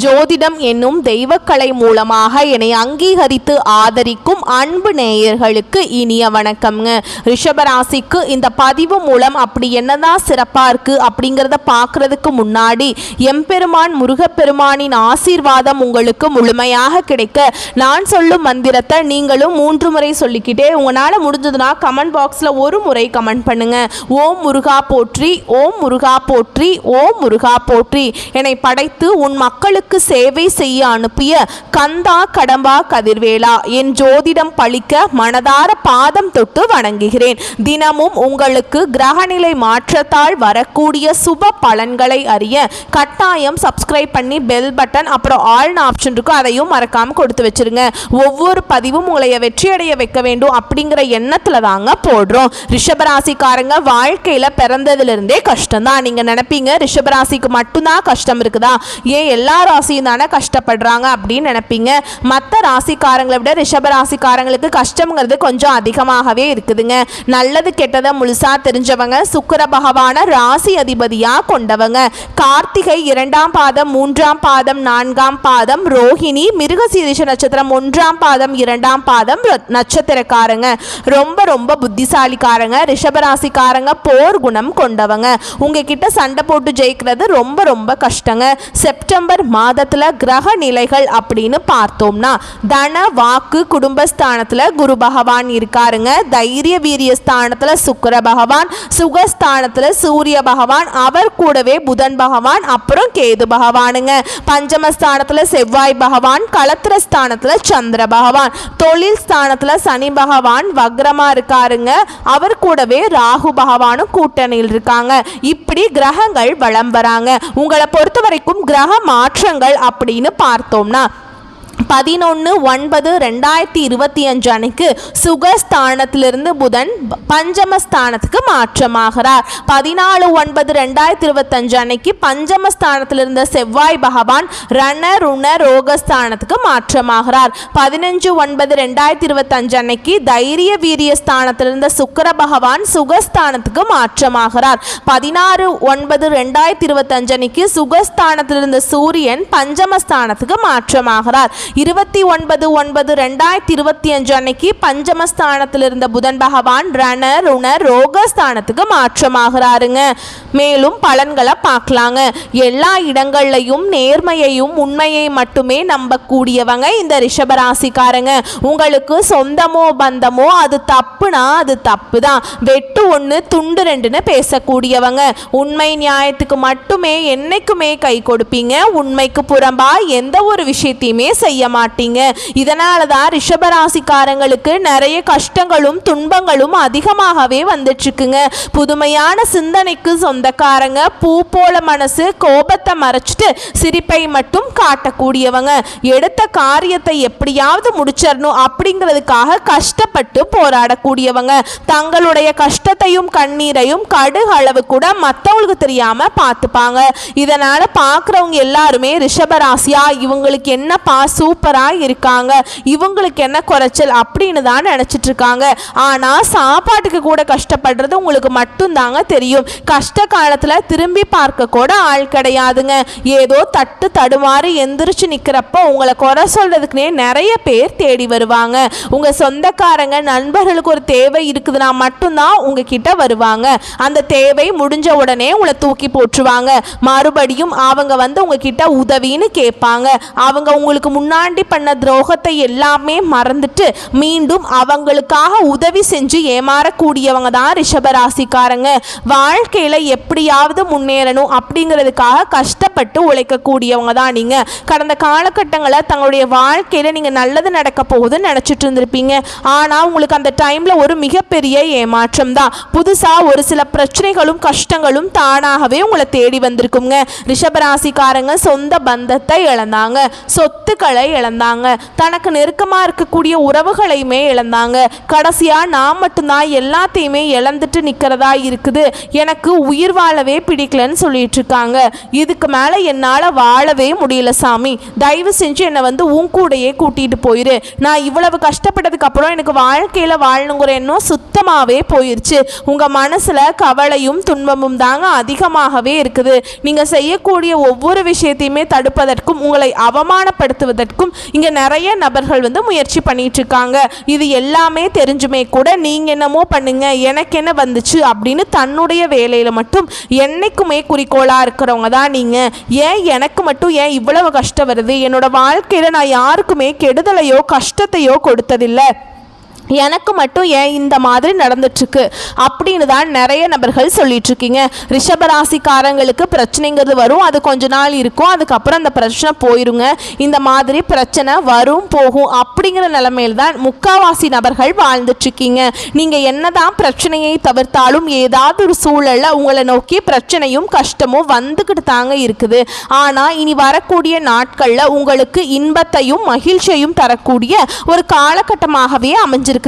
ஜோதிடம் என்னும் தெய்வக்கலை மூலமாக என்னை அங்கீகரித்து ஆதரிக்கும் அன்பு நேயர்களுக்கு இனிய வணக்கம்ங்க. ரிஷபராசிக்கு இந்த பதிவு மூலம் அப்படி என்னதான் சிறப்பாக இருக்குது அப்படிங்கிறத பார்க்குறதுக்கு முன்னாடி எம்பெருமான் முருகப்பெருமானின் ஆசீர்வாதம் உங்களுக்கு முழுமையாக கிடைக்க நான் சொல்லும் மந்திரத்தை நீங்களும் 3 முறை சொல்லிக்கிட்டே உங்களால் முடிஞ்சதுன்னா கமெண்ட் பாக்ஸில் ஒரு முறை கமெண்ட் பண்ணுங்க. ஓம் முருகா போற்றி, ஓம் முருகா போற்றி, ஓம் முருகா போற்றி. என்னை படைத்து உன் மக்களுக்கு சேவை செய்ய அனுப்பிய கந்தா கடம்பா கதிர்வேலா, என் ஜோதிடம் பழிக்க மனதார பாதம் தொட்டு வணங்குகிறேன். தினமும் உங்களுக்கு கிரகநிலை மாற்றத்தால் வரக்கூடிய சுப பலன்களை அறிய கட்டாயம் சப்ஸ்கிரைப் பண்ணி பெல் பட்டன் அப்புறம் ஆல்னு ஆப்ஷன் இருக்கும், அதையும் மறக்காம கொடுத்து வச்சிருங்க. ஒவ்வொரு பதிவும் உங்களை வெற்றியடைய வைக்க வேண்டும் அப்படிங்கிற எண்ணத்துல தாங்க போடுறோம். ரிஷபராசிக்காரங்க வாழ்க்கையில பிறந்ததுல கஷ்டம் தான். நீங்க நினைப்பீங்க ரிஷபராசிக்கு மட்டும்தான் கஷ்டம் இருக்குதா, ஏன் எல்லா ராசியும் தானே கஷ்டப்படுறாங்க அப்படின்னு நினைப்பீங்க. மற்ற ராசிக்காரங்களை விட ரிஷபராசிக்காரங்களுக்கு கஷ்டம்ங்கிறது கொஞ்சம் அதிகமாகவே இருக்குதுங்க. நல்லது கெட்டதை முழுசா தெரிஞ்சவங்க, சுக்கிர பகவான ராசி அதிபதியா கொண்டவங்க. கார்த்திகை 2ஆம் பாதம் 3ஆம் பாதம் 4ஆம் பாதம் ரோஹிணி மிருகசீரிஷ நட்சத்திரம் 1ஆம் பாதம் 2ஆம் பாதம் நட்சத்திரக்காரங்க. ரொம்ப ரொம்ப புத்திசாலிக்காரங்க. ரிஷபராசிக்காரங்க போர் குணம் கொண்டவங்க. உங்ககிட்ட சண்டை போட்டு ஜெயிக்கிறது ரொம்ப ரொம்ப கஷ்டங்க. செப்டம்பர் மாதத்துல கிரக நிலைகள் அப்படின்னு பார்த்தோம்னா தன வாக்கு குடும்பஸ்தானத்துல குரு பகவான் இருக்காருங்க. தைரிய வீரிய ஸ்தானத்துல சுக்கிர பகவான், சுகஸ்தானத்துல சூரிய பகவான், அவர் கூடவே புதன் பகவான், அப்புறம் கேது பகவானுங்க. பஞ்சமஸ்தானத்துல செவ்வாய் பகவான், களத்திரஸ்தானத்துல சந்திர பகவான், தொழில் ஸ்தானத்துல சனி பகவான் வக்ரமா இருக்காருங்க. அவர் கூடவே ராகு பகவானும் கூட்டணியில் இருக்காங்க. இப்படி கிரகங்கள் வலம் வராங்க. உங்களை பொறுத்த வரைக்கும் கிரக மாற்றங்கள் அப்படின்னு பார்த்தோம்னா 11/9/2025 அன்னைக்கு சுகஸ்தானத்திலிருந்து புதன் பஞ்சமஸ்தானத்துக்கு மாற்றமாகிறார். 14/9/2025 அன்னைக்கு பஞ்சமஸ்தானத்திலிருந்த செவ்வாய் பகவான் ரண ருண ரோகஸ்தானத்துக்கு மாற்றமாகிறார். 15/9/2025 அன்னைக்கு தைரிய வீரிய ஸ்தானத்திலிருந்த சுக்கிர பகவான் சுகஸ்தானத்துக்கு மாற்றமாகிறார். 16/9/2025 அன்னைக்கு சுகஸ்தானத்திலிருந்த சூரியன் பஞ்சமஸ்தானத்துக்கு மாற்றமாகிறார். 29/9/2025 அன்னைக்கு பஞ்சமஸ்தானத்தில் இருந்த புதன் பகவான் ரண ருண ரோகஸ்தானத்துக்கு மாற்றமாகிறாருங்க. மேலும் பலன்களை பார்க்கலாங்க. எல்லா இடங்கள்லையும் நேர்மையையும் உண்மையை மட்டுமே நம்பக்கூடியவங்க இந்த ரிஷபராசிக்காரங்க. உங்களுக்கு சொந்தமோ பந்தமோ அது தப்புனா அது தப்பு தான், வெட்டு 1 துண்டு 2ன்னு பேசக்கூடியவங்க. உண்மை நியாயத்துக்கு மட்டுமே என்னைக்குமே கை கொடுப்பீங்க. உண்மைக்கு புறம்பா எந்த ஒரு விஷயத்தையுமே செய்ய மாட்டீங்க. இதனால தான் ரிஷபராசிக்காரங்களுக்கு நிறைய கஷ்டங்களும் துன்பங்களும் அதிகமாகவே வந்துட்டு இருக்குங்க. புதுமையான சிந்தனைக்கு சொந்தக்காரங்க. பூ போல மனசு, கோபத்தை மறைச்சிட்டு சிரிப்பை மட்டும் காட்டக்கூடியவங்க. எடுத்த காரியத்தை எப்படியாவது முடிச்சிடணும் அப்படிங்கிறதுக்காக கஷ்டப்பட்டு போராடக்கூடியவங்க. தங்களுடைய கஷ்டத்தையும் கண்ணீரையும் கடுகு அளவு கூட மற்றவங்களுக்கு தெரியாம பார்த்துப்பாங்க. இதனால பார்க்குறவங்க எல்லாருமே ரிஷபராசியா இவங்களுக்கு என்னப்பா சூப்பரா இருக்காங்க, இவங்களுக்கு என்ன குறைச்சல் அப்படின்னு தான் நினைச்சிட்டு இருக்காங்க. ஆனா சாப்பாட்டுக்கு கூட கஷ்டப்படுறது உங்களுக்கு மட்டும் தாங்க தெரியும். கஷ்ட காலத்துல திரும்பி பார்க்க கூட ஆள் கிடையாதுங்க. ஏதோ தட்டு தடுமாறி எந்திரிச்சு நிக்கிறப்ப உங்களை குறை சொல்றதுக்குனே நிறைய பேர் தேடி வருவாங்க. உங்க சொந்தக்காரங்க நண்பர்களுக்கு ஒரு தேவை இருக்குதுன்னா மட்டும்தான் உங்ககிட்ட வருவாங்க. அந்த தேவை முடிஞ்ச உடனே உங்களை தூக்கி போட்டுருவாங்க. மறுபடியும் அவங்க வந்து உங்ககிட்ட உதவின்னு கேட்பாங்க. அவங்க உங்களுக்கு முன்னாடி பண்ண துரோகத்தை எல்லாமே மறந்துட்டு மீண்டும் அவங்களுக்காக உதவி செஞ்சு ஏமாறக்கூடியவங்க தான் ரிஷபராசிக்காரங்க. வாழ்க்கையில எப்படியாவது முன்னேறணும் அப்படிங்கிறதுக்காக கஷ்டப்பட்டு உழைக்கக்கூடியவங்க தான் நீங்க. கடந்த காலகட்டங்களில் தங்களுடைய வாழ்க்கையில நீங்க நல்லது நடக்க போகுதுன்னு நினைச்சிட்டு இருந்திருப்பீங்க. ஆனா உங்களுக்கு அந்த டைம்ல ஒரு மிகப்பெரிய ஏமாற்றம் தான். புதுசா ஒரு சில பிரச்சனைகளும் கஷ்டங்களும் தானாகவே உங்களை தேடி வந்திருக்குங்க. ரிஷபராசிக்காரங்க சொந்த பந்தத்தை இழந்தாங்க, சொத்துக்களை இழந்தாங்க, தனக்கு நெருக்கமாக இருக்கக்கூடிய உறவுகளையுமே இழந்தாங்க. கடைசியாக நான் மட்டும்தான் எல்லாத்தையுமே இழந்துட்டு நிற்கிறதா இருக்குது, எனக்கு உயிர் வாழவே பிடிக்கலன்னு சொல்லிட்டு இருக்காங்க. இதுக்கு மேலே என்னால் வாழவே முடியல சாமி, தயவு செஞ்சு என்னை வந்து உன் கூடையே கூட்டிகிட்டு போயிரு. நான் இவ்வளவு கஷ்டப்பட்டதுக்கு அப்புறம் எனக்கு வாழ்க்கையில் வாழணுங்கிற எண்ணம் சுத்தமாகவே போயிடுச்சு. உங்கள் மனசில் கவலையும் துன்பமும் தாங்க அதிகமாகவே இருக்குது. நீங்கள் செய்யக்கூடிய ஒவ்வொரு விஷயத்தையுமே தடுப்பதற்கும் உங்களை அவமானப்படுத்துவதற்கும் இங்கே நிறைய நபர்கள் வந்து முயற்சி பண்ணிட்டு இருக்காங்க. இது எல்லாமே தெரிஞ்சுமே கூட நீங்கள் என்னமோ பண்ணுங்க, எனக்கு என்ன வந்துச்சு அப்படின்னு தன்னுடைய வேலையில் மட்டும் என்னைக்குமே குறிக்கோளாக இருக்கிறவங்க தான் நீங்கள். ஏன் எனக்கு மட்டும் ஏன் இவ்வளவு கஷ்டம் வருது, என்னோட வாழ்க்கையில் நான் யாருக்குமே கெடுதலையோ கஷ்டத்தையோ கொடுத்ததில்லை, எனக்கு மட்டும் ஏன் இந்த மாதிரி நடந்துட்டுருக்கு அப்படின்னு தான் நிறைய நபர்கள் சொல்லிட்டு இருக்கீங்க. ரிஷபராசிக்காரங்களுக்கு பிரச்சனைங்கிறது வரும், அது கொஞ்ச நாள் இருக்கும், அதுக்கப்புறம் அந்த பிரச்சனை போயிருங்க. இந்த மாதிரி பிரச்சனை வரும் போகும் அப்படிங்கிற நிலைமையில் தான் முக்காவாசி நபர்கள் வாழ்ந்துட்டுருக்கீங்க. நீங்கள் என்னதான் பிரச்சனையை தவிர்த்தாலும் ஏதாவது ஒரு சூழலில் உங்களை நோக்கி பிரச்சனையும் கஷ்டமும் வந்துக்கிட்டு தாங்க இருக்குது. ஆனால் இனி வரக்கூடிய நாட்களில் உங்களுக்கு இன்பத்தையும் மகிழ்ச்சியையும் தரக்கூடிய ஒரு காலகட்டமாகவே அமைஞ்சிருக்கு.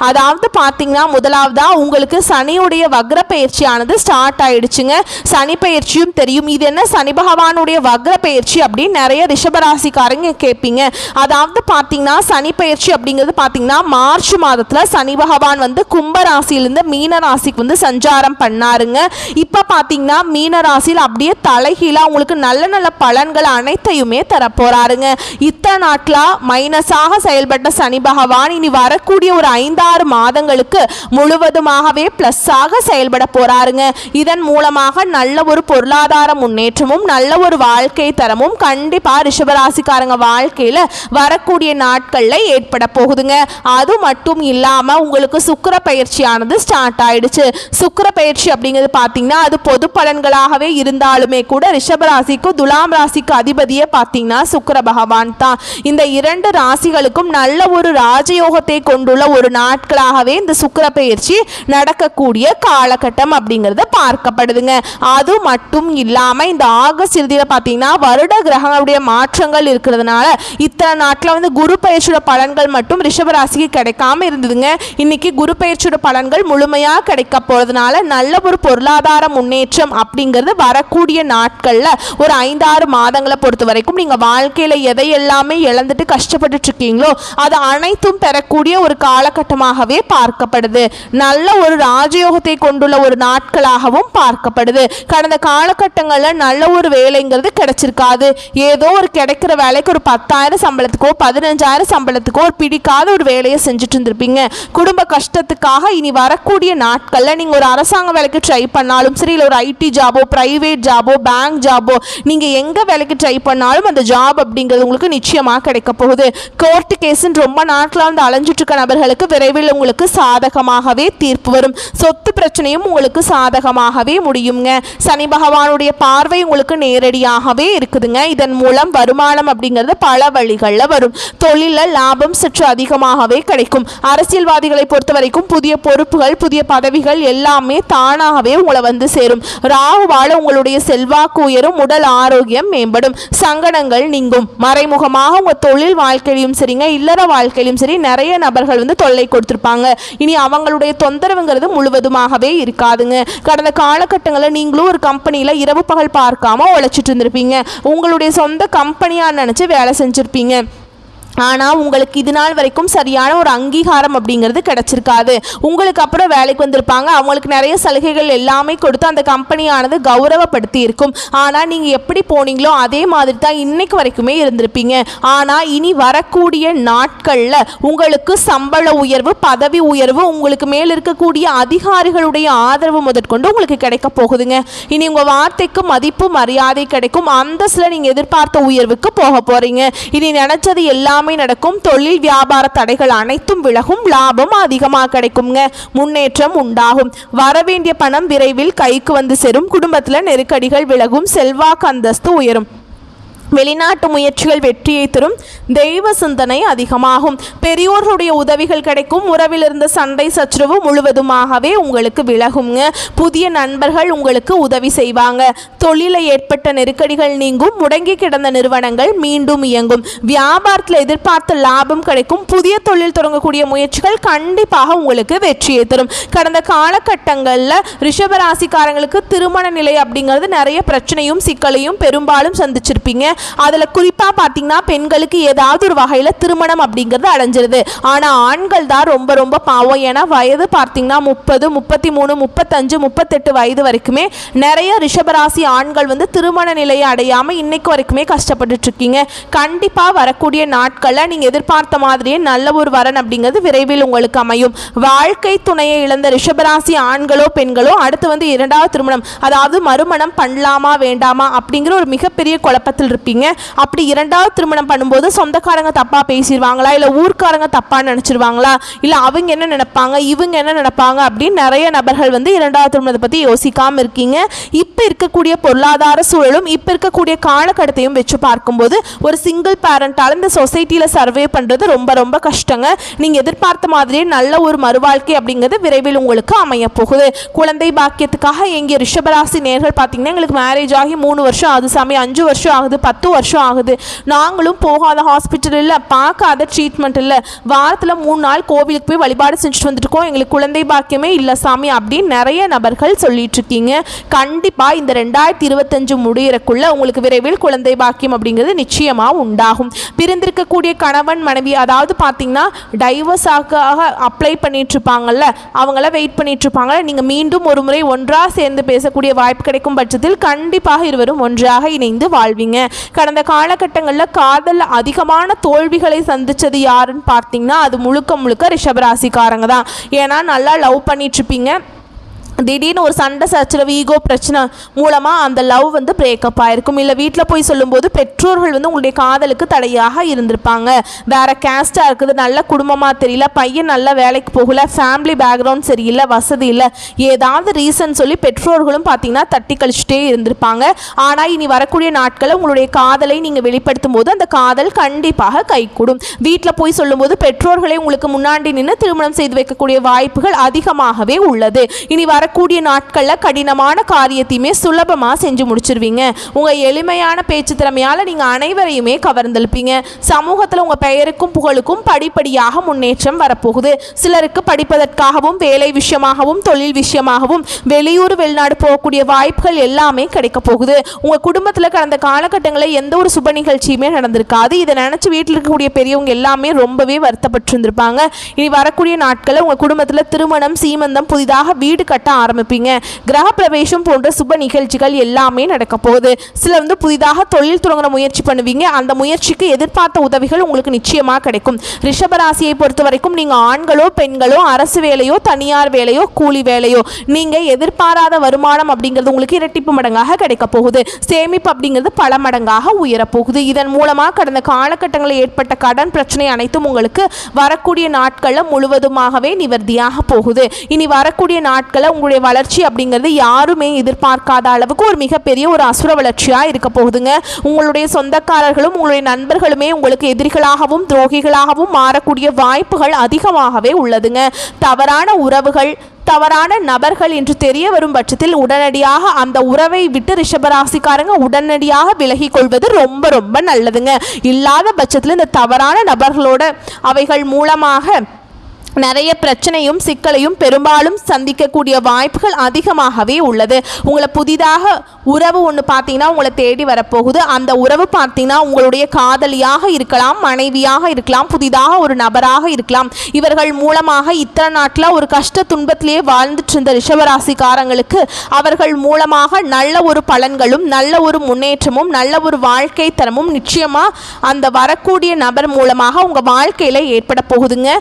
அதாவது பார்த்தீங்கன்னா முதலாவதா உங்களுக்கு சனியுடைய வக்ர பயிற்சியானது ஸ்டார்ட் ஆயிடுச்சுங்க. சனி பயிற்சியும் தெரியும், இது என்ன சனி பகவானுடைய வக்ர பயிற்சி அப்படின்னு நிறைய ரிஷபராசிக்காரங்க கேட்பீங்க. அதாவது பார்த்தீங்கன்னா சனி பயிற்சி அப்படிங்கிறது பார்த்தீங்கன்னா மார்ச் மாதத்தில் சனி பகவான் வந்து கும்பராசியிலிருந்து மீன ராசிக்கு வந்து சஞ்சாரம் பண்ணாருங்க. இப்போ பார்த்தீங்கன்னா மீன ராசியில் அப்படியே தலைகீழாக உங்களுக்கு நல்ல நல்ல பலன்கள் அனைத்தையுமே தரப்போறாருங்க. இத்தனை நாட்களாக மைனஸாக செயல்பட்ட சனி பகவான் இனி வரக்கூடிய ஒரு 5-6 மாதங்களுக்கு முழுவதுமாகவே பிளஸ்ஸாக செயல்பட போறாருங்க. இதன் மூலமாக நல்ல ஒரு பொருளாதார முன்னேற்றமும் நல்ல ஒரு வாழ்க்கை தரமும் கண்டிப்பா ரிஷபராசிக்காரங்க வாழ்க்கையில வரக்கூடிய நாட்கள்ல ஏற்பட போகுதுங்க. அது மட்டும் இல்லாம உங்களுக்கு சுக்கிர பயிற்சியானது ஸ்டார்ட் ஆயிடுச்சு. சுக்கிர பயிற்சி அப்படிங்கிறது பார்த்தீங்கன்னா அது பொது பலன்களாகவே இருந்தாலுமே கூட ரிஷபராசிக்கு துலாம் ராசிக்கு அதிபதியே பார்த்தீங்கன்னா சுக்கிர பகவான் தான். இந்த 2 ராசிகளுக்கும் நல்ல ஒரு ராஜயோகத்தை கொண்டுள்ள ஒரு நாட்களாகவே இந்த சுக்கிர பயிற்சி நடக்கக்கூடிய காலகட்டம் அப்படிங்கிறது பார்க்கப்படுதுங்க. அது மட்டும் இல்லாம இந்த ஆகஸ்ட் இறுதியில் பார்த்தீங்கன்னா வருட கிரகங்களுடைய மாற்றங்கள் இருக்கிறதுனால இத்தனை நாட்கள் வந்து குரு பயிற்சியோட பலன்கள் மட்டும் ரிஷபராசிக்கு கிடைக்காம இருந்ததுங்க. இன்னைக்கு குரு பயிற்சியோட பலன்கள் முழுமையாக கிடைக்க போறதுனால நல்ல ஒரு பொருளாதார முன்னேற்றம் அப்படிங்கிறது வரக்கூடிய நாட்கள்ல ஒரு 5-6 மாதங்களை பொறுத்த வரைக்கும் நீங்க வாழ்க்கையில எதையெல்லாமே இழந்துட்டு கஷ்டப்பட்டு இருக்கீங்களோ அது அனைத்தும் பெறக்கூடிய ஒரு காலகட்டமாகவே பார்க்கப்படுது. நல்ல ஒரு ராஜயோகத்தை கொண்டுள்ள ஒரு நாட்களாகவும் பார்க்கப்படுது. கடந்த காலகட்டங்களில் நல்ல ஒரு வேலைங்கிறது கிடைச்சிருக்காது. ஏதோ ஒரு கிடைக்கிற வேலைக்கு ஒரு 10,000 சம்பளத்துக்கோ 15,000 சம்பளத்துக்கோ ஒரு பிடிக்காத ஒரு வேலையை செஞ்சுட்டு இருந்திருப்பீங்க. குடும்ப கஷ்டத்துக்காக இனி வரக்கூடிய நாட்களில் நீங்கள் ஒரு அரசாங்க வேலைக்கு ட்ரை பண்ணாலும் சரி, இல்லை ஒரு ஐடி ஜாபோ பிரைவேட் ஜாபோ பேங்க் ஜாபோ நீங்கள் எங்கே வேலைக்கு ட்ரை பண்ணாலும் அந்த ஜாப் அப்படிங்கிறது உங்களுக்கு நிச்சயமாக கிடைக்க போகுது. கோர்ட்டு கேஸுன்னு ரொம்ப நாட்களாக வந்து அலைஞ்சிட்டு இருக்க நபர்களுக்கு விரைவில் உங்களுக்கு சாதகமாகவே தீர்ப்பு வரும். சொத்து பிரச்சனையும் உங்களுக்கு சாதகமாகவே முடியுங்க. சனி பகவானுடைய பார்வை உங்களுக்கு நேரடியாகவே இருக்குதுங்க. இதன் மூலம் வருமானம் அப்படிங்கிறது பல வழிகளில் வரும். தொழிலில் லாபம் சற்று அதிகமாகவே கிடைக்கும். அரசியல்வாதிகளை பொறுத்த வரைக்கும் புதிய பொறுப்புகள் புதிய பதவிகள் எல்லாமே தானாகவே உங்களை வந்து சேரும். ராகுவால உங்களுடைய செல்வாக்கு உயரும், உடல் ஆரோக்கியம் மேம்படும், சங்கடங்கள் நீங்கும். மறைமுகமாக உங்க தொழில் வாழ்க்கையிலும் சரிங்க இல்லற வாழ்க்கையிலும் சரி நிறைய நபர்கள் வந்து தொல்லை கொடுத்திருப்பாங்க. இனி அவங்களுடைய தொந்தரவுங்கிறது முழுவதுமாகவே இருக்காதுங்க. கடந்த காலகட்டங்களில் நீங்களும் ஒரு கம்பெனியில் இரவு பகல் பார்க்காம உழைச்சிட்டு இருந்திருப்பீங்க. உங்களுடைய சொந்த கம்பெனியாக நினச்சி வேலை செஞ்சுருப்பீங்க. ஆனால் உங்களுக்கு இது நாள் வரைக்கும் சரியான ஒரு அங்கீகாரம் அப்படிங்கிறது கிடச்சிருக்காது. உங்களுக்கு அப்புறம் வேலைக்கு வந்திருப்பாங்க, அவங்களுக்கு நிறைய சலுகைகள் எல்லாமே கொடுத்து அந்த கம்பெனியானது கௌரவப்படுத்தி இருக்கும். ஆனால் நீங்கள் எப்படி போனீங்களோ அதே மாதிரி தான் இன்னைக்கு வரைக்குமே இருந்திருப்பீங்க. ஆனால் இனி வரக்கூடிய நாட்களில் உங்களுக்கு சம்பள உயர்வு பதவி உயர்வு உங்களுக்கு மேல் இருக்கக்கூடிய அதிகாரிகளுடைய ஆதரவு முதற்கொண்டு உங்களுக்கு கிடைக்க போகுதுங்க. இனி உங்கள் வார்த்தைக்கு மதிப்பு மரியாதை கிடைக்கும். அந்தஸ்தில் நீங்கள் எதிர்பார்த்த உயர்வுக்கு போக போகிறீங்க. இனி நினச்சது எல்லாமே நடக்கும். தொழில் வியாபார தடைகள் அனைத்தும் விலகும். லாபம் அதிகமாக கிடைக்குங்க. முன்னேற்றம் உண்டாகும். வரவேண்டிய பணம் விரைவில் கைக்கு வந்து சேரும். குடும்பத்தில் நெருக்கடிகள் விலகும். செல்வாக்கு அந்தஸ்து உயரும். வெளிநாட்டு முயற்சிகள் வெற்றியை தரும். தெய்வ சிந்தனை அதிகமாகும். பெரியோர்களுடைய உதவிகள் கிடைக்கும். உறவிலிருந்த சண்டை சச்சரவு முழுவதுமாகவே உங்களுக்கு விலகுங்க. புதிய நண்பர்கள் உங்களுக்கு உதவி செய்வாங்க. தொழிலில் ஏற்பட்ட நெருக்கடிகள் நீங்கும். முடங்கி கிடந்த நிறுவனங்கள் மீண்டும் இயங்கும். வியாபாரத்தில் எதிர்பார்த்த லாபம் கிடைக்கும். புதிய தொழில் தொடங்கக்கூடிய முயற்சிகள் கண்டிப்பாக உங்களுக்கு வெற்றியை தரும். கடந்த காலகட்டங்களில் ரிஷபராசிக்காரங்களுக்கு திருமண நிலை அப்படிங்கிறது நிறைய பிரச்சனையும் சிக்கலையும் பெரும்பாலும் சந்திச்சிருப்பீங்க. அதில் குறிப்பாக பார்த்தீங்கன்னா பெண்களுக்கு ஏதாவது ஒரு வகையில் திருமணம் அப்படிங்கிறது அடைஞ்சிருது. ஆனால் ஆண்கள் தான் ரொம்ப ரொம்ப பாவம். ஏன்னா வயது பார்த்தீங்கன்னா 30, 33, 35, 38 வயது வரைக்குமே நிறைய ரிஷபராசி ஆண்கள் திருமண நிலையை அடையாமல் இன்னைக்கு வரைக்குமே கஷ்டப்பட்டுட்டு இருக்கீங்க. கண்டிப்பாக வரக்கூடிய நாட்களில் நீங்கள் எதிர்பார்த்த மாதிரியே நல்ல ஒரு வரன் அப்படிங்கிறது விரைவில் உங்களுக்கு அமையும். வாழ்க்கை துணையை இழந்த ரிஷபராசி ஆண்களோ பெண்களோ அடுத்து இரண்டாவது திருமணம், அதாவது மறுமணம் பண்ணலாமா வேண்டாமா அப்படிங்கிற ஒரு மிகப்பெரிய குழப்பத்தில் இருப்பீங்க. அப்படி இரண்டாவது திருமணம் பண்ணும்போது சொந்தக்காரங்க தப்பா பேசிடுவாங்களா, இல்லை ஊர்க்காரங்க தப்பா நினைச்சிருவாங்களா, இல்லை அவங்க என்ன நினைப்பாங்க இவங்க என்ன நினைப்பாங்க அப்படின்னு நிறைய நபர்கள் இரண்டாவது திருமணத்தை பற்றி யோசிக்காமல் இருக்கீங்க. இப்போ இருக்கக்கூடிய பொருளாதார சூழலும் இப்போ இருக்கக்கூடிய காலகட்டத்தையும் வச்சு பார்க்கும்போது ஒரு சிங்கிள் பேரண்டால் இந்த சொசைட்டியில் சர்வே பண்ணுறது ரொம்ப ரொம்ப கஷ்டங்க. நீங்கள் எதிர்பார்த்த மாதிரியே நல்ல ஒரு மறுவாழ்க்கை அப்படிங்கிறது விரைவில் உங்களுக்கு அமைய போகுது. குழந்தை பாக்கியத்துக்காக எங்கள் ரிஷபராசி நேர்கள் பார்த்தீங்கன்னா எங்களுக்கு மேரேஜ் ஆகி 3 வருஷம் ஆகுது சாமி, 5 வருஷம் ஆகுது, 10 வருஷம் ஆகுது, நாங்களும் போகாத ஹாஸ்பிட்டல் இல்லை, பார்க்காத ட்ரீட்மெண்ட் இல்லை, வாரத்தில் 3 நாள் கோவிலுக்கு போய் வழிபாடு செஞ்சுட்டு வந்துட்டுருக்கோம், எங்களுக்கு குழந்தை பாக்கியமே இல்லை சாமி அப்படின்னு நிறைய நபர்கள் சொல்லிட்டு இருக்கீங்க. கண்டிப்பாக இந்த 2025 முடியறக்குள்ள உங்களுக்கு விரைவில் குழந்தை பாக்கியம் அப்படிங்கிறது நிச்சயமாக உண்டாகும். பிரிந்திருக்கக்கூடிய கணவன் மனைவி, அதாவது பார்த்தீங்கன்னா டைவர்ஸாக அப்ளை பண்ணிட்டு இருப்பாங்கல்ல, அவங்கள வெயிட் பண்ணிட்டு இருப்பாங்கல்ல, நீங்கள் மீண்டும் ஒரு முறை ஒன்றாக சேர்ந்து பேசக்கூடிய வாய்ப்பு கிடைக்கும் பட்சத்தில் கண்டிப்பாக இருவரும் ஒன்றாக இணைந்து வாழ்வீங்க. கடந்த காலகட்டங்களில் காதல் அதிகமான தோல்விகளை சந்திச்சது யாருன்னு பார்த்தீங்கன்னா அது முழுக்க முழுக்க ரிஷபராசிக்காரங்க தான். ஏன்னா நல்லா லவ் பண்ணிட்டு இருப்பீங்க, திடீர்னு ஒரு சண்டை சச்சரவு ஈகோ பிரச்சனை மூலமாக அந்த லவ் பிரேக்கப் ஆகிருக்கும். இல்லை வீட்டில் போய் சொல்லும்போது பெற்றோர்கள் உங்களுடைய காதலுக்கு தடையாக இருந்திருப்பாங்க. வேறு கேஸ்டாக இருக்குது, நல்ல குடும்பமாக தெரியல, பையன் நல்ல வேலைக்கு போகல, ஃபேமிலி பேக்ரவுண்ட் சரியில்லை, வசதி இல்லை, ஏதாவது ரீசன் சொல்லி பெற்றோர்களும் பார்த்தீங்கன்னா தட்டி கழிச்சுட்டே இருந்திருப்பாங்க. ஆனால் இனி வரக்கூடிய நாட்களில் உங்களுடைய காதலை நீங்கள் வெளிப்படுத்தும் போது அந்த காதல் கண்டிப்பாக கைகூடும். வீட்டில் போய் சொல்லும்போது பெற்றோர்களை உங்களுக்கு முன்னாடி நின்று திருமணம் செய்து வைக்கக்கூடிய வாய்ப்புகள் அதிகமாகவே உள்ளது. இனி கூடிய நாட்களில் கடினமான காரியத்தையுமே சுலபமாக செஞ்சு முடிச்சிருவீங்க. உங்கள் எளிமையான பேச்சு திறமையால் நீங்கள் அனைவரையுமே கவர்ந்தெழுப்பீங்க. சமூகத்தில் உங்கள் பெயருக்கும் புகழுக்கும் படிப்படியாக முன்னேற்றம் வரப்போகுது. சிலருக்கு படிப்பதற்காகவும் வேலை விஷயமாகவும் தொழில் விஷயமாகவும் வெளியூர் வெளிநாடு போகக்கூடிய வாய்ப்புகள் எல்லாமே கிடைக்க போகுது. உங்கள் குடும்பத்தில் கடந்த காலகட்டங்களில் எந்த ஒரு சுப நிகழ்ச்சியுமே நடந்திருக்காது. இதை நினச்சி வீட்டில் இருக்கக்கூடிய பெரியவங்க எல்லாமே ரொம்பவே வருத்தப்பட்டு இருந்திருப்பாங்க. இனி வரக்கூடிய நாட்களில் உங்கள் குடும்பத்தில் திருமணம், சீமந்தம், புதிதாக வீடு கட்ட ஆரம்பிப்பீங்க. கிரக பிரவேசம் போன்ற சுப நிகழ்ச்சிகள் எல்லாமே நடக்க போகுது. சிலர் புதிதாக தொழில் தொடங்க முயற்சி பண்ணுவீங்க. அந்த முயற்சிக்கு எதிர்பார்த்த உதவிகள் உங்களுக்கு நிச்சயமாக கிடைக்கும். ரிஷபராசியை பொறுத்த வரைக்கும் நீங்கள் ஆண்களோ பெண்களோ அரசு வேலையோ தனியார் வேலையோ கூலி வேலையோ நீங்கள் எதிர்பாராத வருமானம் அப்படிங்கிறது உங்களுக்கு இரட்டிப்பு மடங்காக கிடைக்க போகுது. சேமிப்பு அப்படிங்கிறது பல மடங்காக உயரப்போகுது. இதன் மூலமாக கடந்த காலகட்டங்களில் ஏற்பட்ட கடன் பிரச்சனை அனைத்தும் உங்களுக்கு வரக்கூடிய நாட்களில் முழுவதுமாகவே நிவர்த்தியாக போகுது. இனி வரக்கூடிய நாட்களில் உங்களுடைய வளர்ச்சி அப்படிங்கிறது யாருமே எதிர்பார்க்காத அளவுக்கு ஒரு மிகப்பெரிய ஒரு அசுர வளர்ச்சியாக இருக்க போகுதுங்க. உங்களுடைய சொந்தக்காரர்களும் உங்களுடைய நண்பர்களுமே உங்களுக்கு எதிரிகளாகவும் துரோகிகளாகவும் மாறக்கூடிய வாய்ப்புகள் அதிகமாகவே உள்ளதுங்க. தவறான உறவுகள், தவறான நபர்கள் என்று தெரிய வரும் பட்சத்தில் உடனடியாக அந்த உறவை விட்டு ரிஷபராசிக்காரங்க உடனடியாக விலகி கொள்வது ரொம்ப ரொம்ப நல்லதுங்க. இல்லாத பட்சத்தில் இந்த தவறான நபர்களோட அவைகள் மூலமாக நிறைய பிரச்சனையும் சிக்கலையும் பெரும்பாலும் சந்திக்கக்கூடிய வாய்ப்புகள் அதிகமாகவே உள்ளது. உங்களை புதிதாக உறவு ஒன்று பார்த்தீங்கன்னா உங்களை தேடி வரப்போகுது. அந்த உறவு பார்த்தீங்கன்னா உங்களுடைய காதலியாக இருக்கலாம், மனைவியாக இருக்கலாம், புதிதாக ஒரு நபராக இருக்கலாம். இவர்கள் மூலமாக இத்தனை நாட்டில் ஒரு கஷ்ட துன்பத்திலேயே வாழ்ந்துட்டு இருந்த ரிஷபராசிக்காரங்களுக்கு அவர்கள் மூலமாக நல்ல ஒரு பலன்களும் நல்ல ஒரு முன்னேற்றமும் நல்ல ஒரு வாழ்க்கை தரமும் நிச்சயமாக அந்த வரக்கூடிய நபர் மூலமாக உங்கள் வாழ்க்கையில் ஏற்பட போகுதுங்க.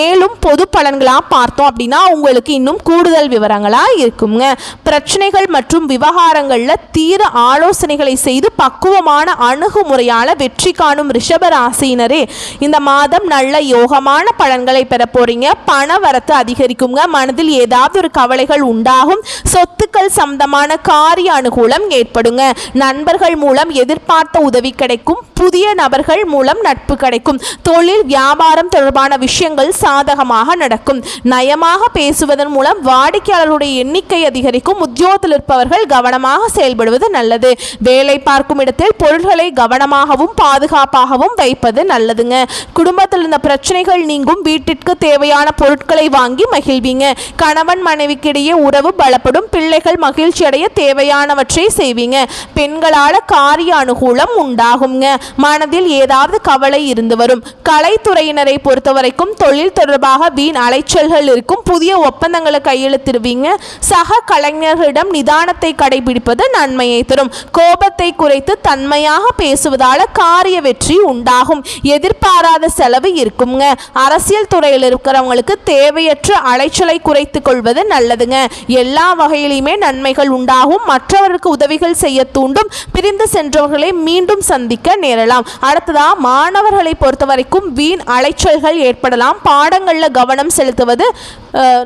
மேலும் பொது பலன்களா பார்த்தோம் அப்படின்னா உங்களுக்கு இன்னும் கூடுதல் விவரங்களா இருக்குங்க. பிரச்சனைகள் மற்றும் விவகாரங்கள்ல தீர ஆலோசனைகளை செய்து பக்குவமான அணுகுமுறையால வெற்றி காணும் ரிஷப ராசியினரே இந்த மாதம் நல்ல யோகமான பலன்களை பெற போறீங்க. பண வரத்து அதிகரிக்குங்க. மனதில் ஏதாவது ஒரு கவலைகள் உண்டாகும். சொத்துக்கள் சம்பந்தமான காரிய அனுகூலம் ஏற்படுங்க. நண்பர்கள் மூலம் எதிர்பார்த்த உதவி கிடைக்கும். புதிய நபர்கள் மூலம் நட்பு கிடைக்கும். தொழில் வியாபாரம் தொடர்பான விஷயங்கள் சாதகமாக நடக்கும். நயமாக பேசுவதன் மூலம் வாடிக்கையாளர்களுடைய எண்ணிக்கை அதிகரிக்கும். உத்தியோகத்தில் இருப்பவர்கள் கவனமாக செயல்படுவது நல்லது. வேலை பார்க்கும் இடத்தில் பொருள்களை கவனமாகவும் பாதுகாப்பாகவும் வைப்பது நல்லதுங்க. குடும்பத்தில் இருந்த பிரச்சனைகள் நீங்கும். வீட்டிற்கு தேவையான பொருட்களை வாங்கி மகிழ்வீங்க. கணவன் மனைவிக்கிடையே உறவு பலப்படும். பிள்ளைகள் மகிழ்ச்சி அடைய தேவையானவற்றை செய்வீங்க. பெண்களால் காரிய அனுகூலம் உண்டாகுங்க. மனதில் ஏதாவது கவலை இருந்து வரும். கலைத்துறையினரை பொறுத்தவரைக்கும் தொழில் தொடர்பாக வீண் அலைச்சல்கள் இருக்கும். புதிய ஒப்பந்தங்களை கையெழுத்திடுவீங்க. சக கலைஞர்களிடம் நிதானத்தை கடைபிடிப்பது நன்மையை தரும். கோபத்தை குறைத்து தன்மையாக பேசுவதால் காரிய வெற்றி உண்டாகும். எதிர்பாராத செலவு இருக்குங்க. அரசியல் துறையில் இருக்கிறவங்களுக்கு தேவையற்ற அலைச்சலை குறைத்துக் கொள்வது நல்லதுங்க. எல்லா வகையிலுமே நன்மைகள் உண்டாகும். மற்றவருக்கு உதவிகள் செய்ய தூண்டும். பிரிந்து சென்றவர்களை மீண்டும் சந்திக்க நேரலாம். அடுத்ததா மாணவர்களை பொறுத்த வரைக்கும் வீண் அலைச்சல்கள் ஏற்படலாம். பாடங்களில் கவனம் செலுத்துவது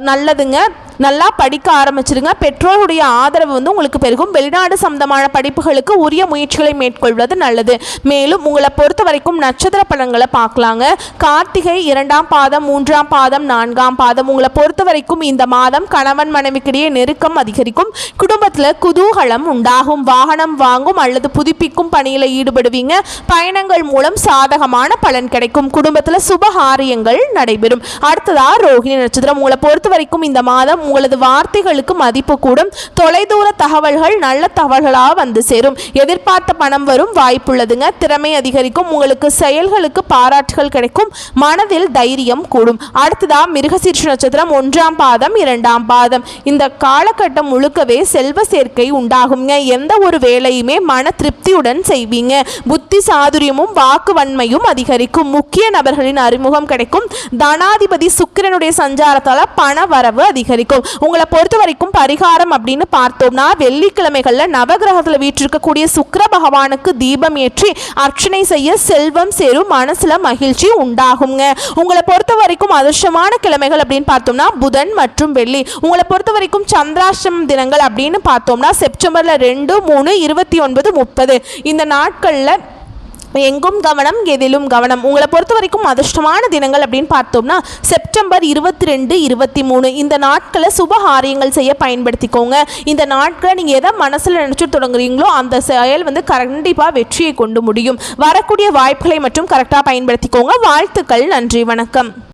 நல்லதுங்க. நல்லா படிக்க ஆரம்பிச்சிருங்க. பெற்றோருடைய ஆதரவு உங்களுக்கு பெருகும். வெளிநாடு சம்பந்தமான படிப்புகளுக்கு உரிய முயற்சிகளை மேற்கொள்வது நல்லது. மேலும் உங்களை பொறுத்த வரைக்கும் நட்சத்திர பலன்களை பார்க்கலாங்க. கார்த்திகை 2ஆம் பாதம் 3ஆம் பாதம் 4ஆம் பாதம் உங்களை பொறுத்த வரைக்கும் இந்த மாதம் கணவன் மனைவிக்கிடையே நெருக்கம் அதிகரிக்கும். குடும்பத்தில் குதூகலம் உண்டாகும். வாகனம் வாங்கும் அல்லது புதுப்பிக்கும் பணியில் ஈடுபடுவீங்க. பயணங்கள் மூலம் சாதகமான பலன் கிடைக்கும். குடும்பத்தில் சுபகாரியங்கள் நடைபெறும். அடுத்ததா ரோகிணி நட்சத்திரம் உங்களை பொறுத்த வரைக்கும் இந்த மாதம் உங்களது வார்த்தைகளுக்கு மதிப்பு கூடும். தொலைதூர தகவல்கள் நல்ல தகவல்களாக வந்து சேரும். எதிர்பார்த்த பணம் வரும் வாய்ப்புள்ளதுங்க. திறமை அதிகரிக்கும். உங்களுக்கு செயல்களுக்கு பாராட்டுகள் கிடைக்கும். மனதில் தைரியம் கூடும். அடுத்ததா மிருகசீரிஷ நட்சத்திரம் 1ஆம் பாதம் 2ஆம் பாதம் இந்த காலகட்டம் முழுக்கவே செல்வ சேர்க்கை உண்டாகுங்க. எந்த ஒரு வேலையுமே மன திருப்தியுடன் செய்வீங்க. புத்தி சாதுரியமும் வாக்கு வன்மையும் அதிகரிக்கும். முக்கிய நபர்களின் அறிமுகம் கிடைக்கும். தனாதிபதி சுக்கிரனுடைய சஞ்சாரத்தால் பண வரவு அதிகரிக்கும். உங்களை பொறுத்த வரைக்கும் பரிகாரம் அப்படின்னு பார்த்தோம்னா வெள்ளிக்கிழமைகள்ல நவகிரகத்தில் வீற்றிருக்கக்கூடிய சுக்கிர பகவானுக்கு தீபம் ஏற்றி அர்ச்சனை செய்ய செல்வம் சேரும். மனசுல மகிழ்ச்சி உண்டாகுங்க. உங்களை பொறுத்த வரைக்கும் அதிர்ஷ்டமான கிழமைகள் அப்படின்னு பார்த்தோம்னா புதன் மற்றும் வெள்ளி. உங்களை பொறுத்த வரைக்கும் சந்திராஷ்டமம் தினங்கள் அப்படின்னு பார்த்தோம்னா செப்டம்பர்ல 2, 3, 29, 30 இந்த நாட்கள்ல எங்கும் கவனம் எதிலும் கவனம். உங்களை பொறுத்த வரைக்கும் அதிர்ஷ்டமான தினங்கள் அப்படின்னு பார்த்தோம்னா செப்டம்பர் 22, 23 இந்த நாட்களை சுபகாரியங்கள் செய்ய பயன்படுத்திக்கோங்க. இந்த நாட்களை நீங்கள் எதை மனசில் நினச்சி தொடங்குறீங்களோ அந்த செயல் கண்டிப்பாக வெற்றியை கொண்டு முடியும். வரக்கூடிய வாய்ப்புகளை மட்டும் கரெக்டாக பயன்படுத்திக்கோங்க. வாழ்த்துக்கள். நன்றி. வணக்கம்.